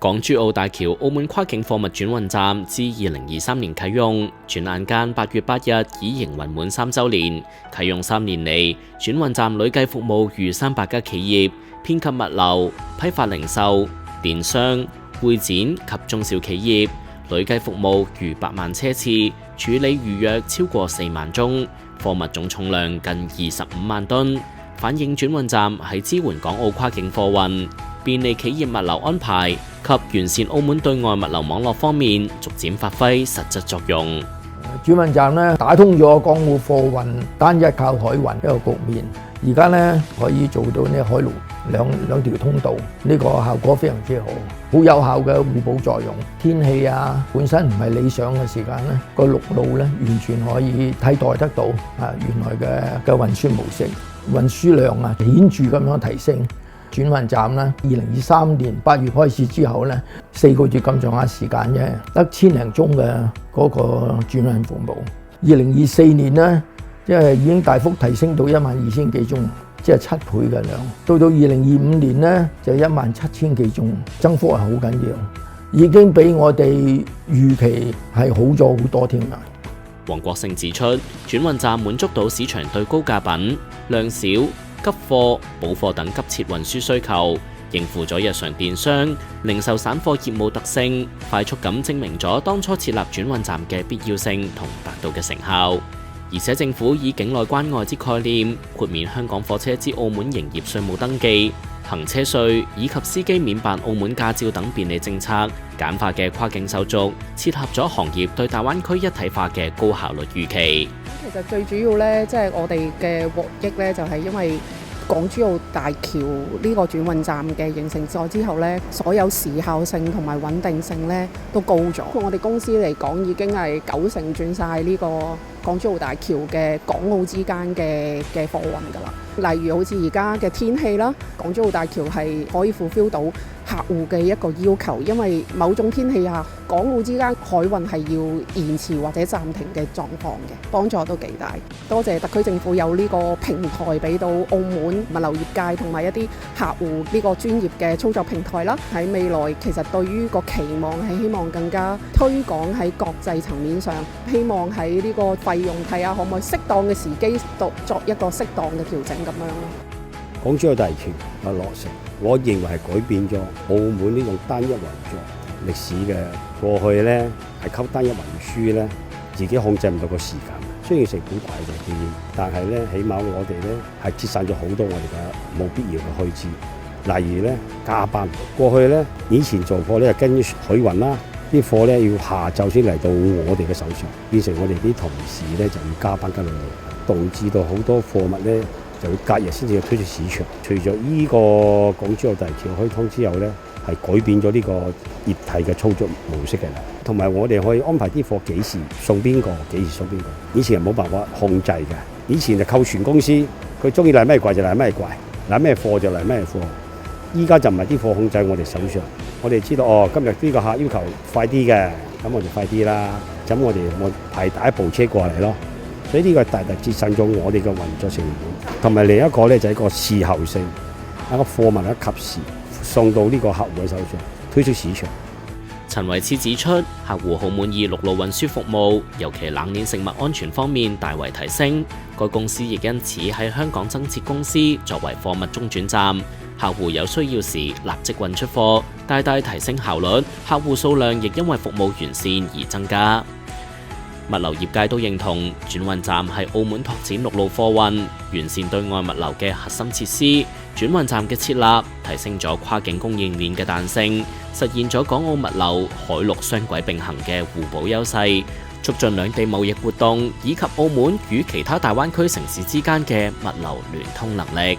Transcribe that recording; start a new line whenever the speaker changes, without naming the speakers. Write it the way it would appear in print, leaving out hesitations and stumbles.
港珠澳大橋澳門跨境貨物轉運站自2023年啟用，轉眼間8月8日已營運滿3週年。啟用3年嚟，轉運站累計服務逾300家企業，遍及物流、批發零售、電商、會展及中小企業，累計服務逾8萬車次，處理預約超過4萬宗，貨物總重量近25萬噸，反映轉運站喺支援港澳跨境貨運、便利企業物流安排及完善澳門對外物流網絡方面，逐漸發揮實質作用。
轉運站咧打通咗港澳貨運單一靠海運一個局面，而家咧可以做到呢海陸兩條通道，呢個效果非常之好，好有效嘅互補作用。天氣本身唔係理想嘅時間咧，個陸路咧完全可以替代得到原來嘅運輸模式，運輸量顯著咁樣提升。轉運站咧，2023年8月開始之後咧，4個月咁上下時間啫，得1000零宗嘅嗰個轉運服務。2024年咧，即係已經大幅提升到12000幾宗，即係7倍嘅量。到2025年咧，就17000幾宗，增幅係好緊要，已經比我哋預期係好咗好多添啦。
黃國勝指出，轉運站滿足到市場對高價品、量少、急貨、補貨等急切運輸需求，應付咗日常電商、零售散貨業務特性，快速咁證明咗當初設立轉運站嘅必要性同達到嘅成效。而且政府以境內關愛之概念，豁免香港貨車之澳門營業稅務登記、行車稅以及司機免辦澳門駕照等便利政策，簡化嘅跨境手續，切合咗行業對大灣區一體化嘅高效率預期。
其實最主要咧，即係我哋嘅獲益咧，就係因為港珠澳大橋呢個轉運站嘅形成咗之後咧，所有時效性同埋穩定性咧都高咗。我哋公司嚟講已經係90%轉晒呢個港珠澳大橋嘅港澳之間嘅貨運㗎啦。例如好似而家嘅天氣啦，港珠澳大橋係可以 fulfill 到客戶嘅一個要求，因為某種天氣下，港澳之間海運係要延遲或者暫停嘅狀況嘅，幫助都幾大。多謝特區政府有呢個平台俾到澳門物流業界同埋一啲客戶呢個專業嘅操作平台啦。喺未來其實對於個期望係希望更加推廣喺國際層面上，希望喺呢個費用睇下可唔可以適當嘅時機作一個適當嘅調整咁樣咯。
港珠澳大橋嘅落成，我認為係改變咗澳門呢種單一運作歷史嘅。過去咧係靠單一運輸咧，自己控制唔到個時間，雖然成本貴就係，但係咧起碼我哋咧係節省咗好多我哋嘅冇必要嘅開支。例如咧加班，過去咧以前做貨咧係跟海運啦，啲貨咧要下晝先嚟到我哋嘅手上，變成我哋啲同事咧就要加班加到，導致到好多貨物咧就會隔日先至推出市場。除咗依個港珠澳大橋開通之後咧，係改變咗呢個業態嘅操作模式嘅啦。同埋我哋可以安排啲貨幾時送邊個，幾時送邊個。以前係冇辦法控制嘅，以前就靠船公司，佢中意嚟咩櫃就嚟咩櫃，嚟咩貨就嚟咩貨。依家就唔係啲貨控制我哋手上，我哋知道今日呢個客要求快啲嘅，咁我哋快啲啦，咁我排第一部車過嚟咯。所以呢個大大節省咗我哋嘅運作成本，同埋另一個咧就係一個時候性，一個貨物一及時送到呢個客戶嘅手上，推出市場。
陳維熾指出，客戶好滿意陸路運輸服務，尤其冷鏈食物安全方面大為提升。該公司亦因此喺香港增設公司作為貨物中轉站，客戶有需要時立即運出貨，大大提升效率，客戶數量亦因為服務完善而增加。物流業界都認同轉運站係澳門拓展陸路貨運、完善對外物流嘅核心設施。轉運站嘅設立提升咗跨境供應鏈嘅彈性，實現咗港澳物流海陸雙軌並行嘅互補優勢，促進兩地貿易活動以及澳門與其他大灣區城市之間嘅物流聯通能力。